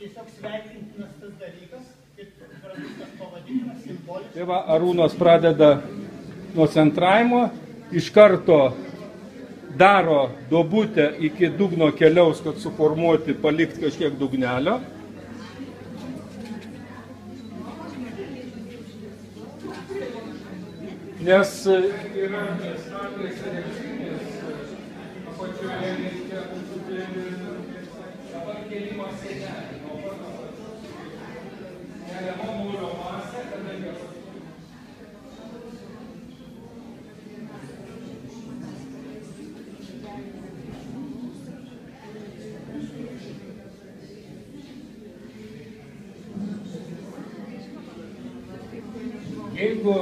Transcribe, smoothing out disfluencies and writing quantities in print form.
tiesiog sveikintinas tas dalykas, kaip pradėtas pavadinimas simboliškas. Tai va, Arūnas pradeda nuo centravimo, iš karto daro duobutę iki dugno keliaus, kad suformuoti, palikti kažkiek dugnelio. Nes yra staklės elektrinės, apačioje reikia dabar kėlimas senelį. Keliama mūrio masė, kadangi jeigu